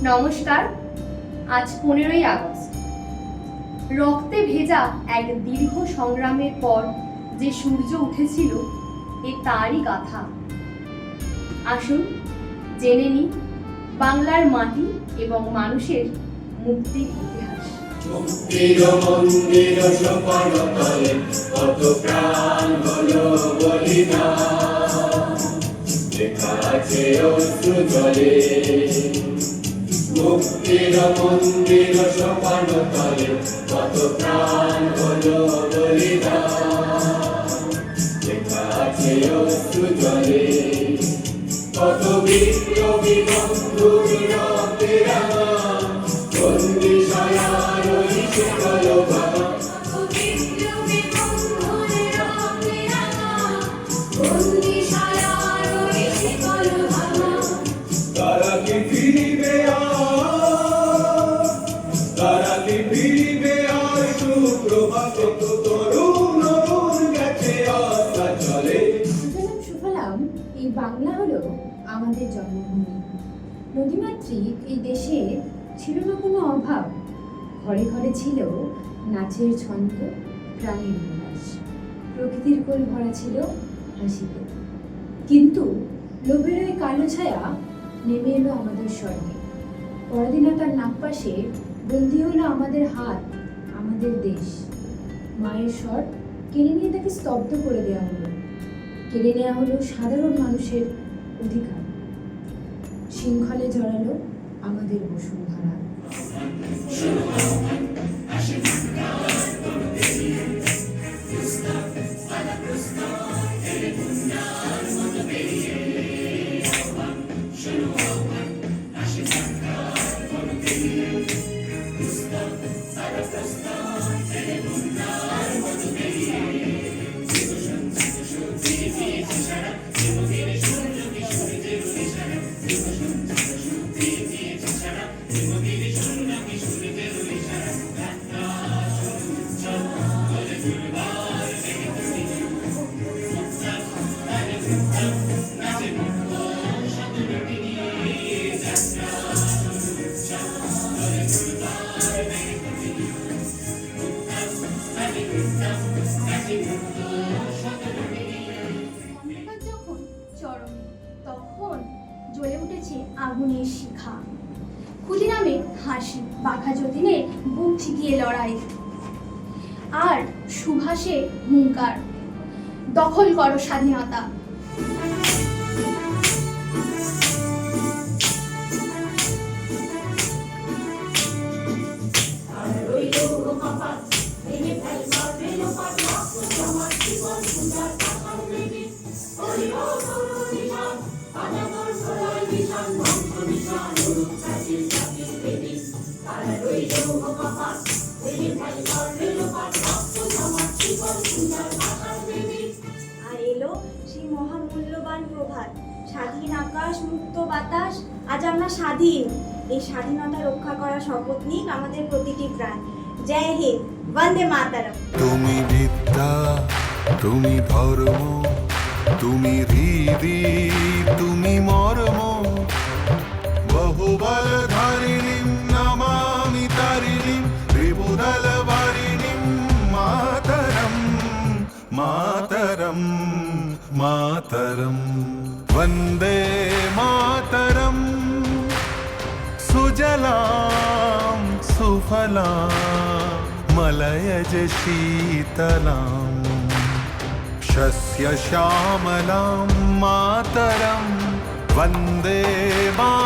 নমস্কার। আজ 15ই আগস্ট। রক্তে ভেজা এক দীর্ঘ সংগ্রামের পর যে সূর্য উঠেছিল এ তারই গাথা। আসুন জেনে নিই বাংলার মাটি এবং মানুষের মুক্তির ইতিহাস। মুক্তির মন্দির সোপান তলে কত প্রাণ হলো বলিদান, লেখা আছে অশ্রু জলে। মুক্তির মন্দির সোপান তলে কত প্রাণ হলো বলিদান, লেখা আছে অশ্রু জলে। কত বিপ্লবী বন্ধুর রক্তে রাঙা বন্দি সায়ার ওই শিকল ভাঙা। তারা কি ফিরিবে আর, তারা কি ফিরিবে আর? সুপ্রভাত তরুণ অরুণ গেছে আশা চলে। সুফলাম সুফলাম, এই বাংলা হলো আমাদের জন্মভূমি। নদীমাতৃক এই দেশে ছিল না কোনো অভাব। ঘরে ঘরে ছিল নাচের ছন্দ, প্রাণের উল্লাস। প্রকৃতির কোল ভরা ছিল হাসিতে। কিন্তু লোভের ওই কালো ছায়া নেমে এলো আমাদের স্বর্গে। পরাধীনতার নাগপাশে বন্দী হলো আমাদের হাত, আমাদের দেশ। মায়ের স্বর কেড়ে নিয়ে তাকে স্তব্ধ করে দেওয়া হলো। কেড়ে নেওয়া হলো সাধারণ মানুষের অধিকার। শৃঙ্খলে জড়ালো আমাদের বসুন্ধরা। যখন চরমে তখন জ্বলে উঠেছে আগুনের শিখা। ক্ষুদিরামে হাসি, বাঘা যতীনের বুক ঠিকিয়ে লড়াই, আর সুভাষে হুঙ্কার, দখল করো স্বাধীনতা। আর এলো সেই মহামূল্যবান প্রভাত। স্বাধীন আকাশ, মুক্ত বাতাস, আজ আমরা স্বাধীন। এই স্বাধীনতা রক্ষা করার শপথ নিক আমাদের প্রতিটি প্রাণ। জয় হিন্দ, বন্দে মাতরম। তুমি বিদ্যা, তুমি ধর্ম, তুমি হৃদি, তুমি মর্ম। বহুবল ধারিণীম নমামি তারিণীম, ত্রিভুদল ভারিণীম মাতরম মাতরম মাতরম। वन्दे मातरम। सुजलां सुफलां मलयज शीतलां, शस्य श्यामलां मातरं वन्दे मातरम्।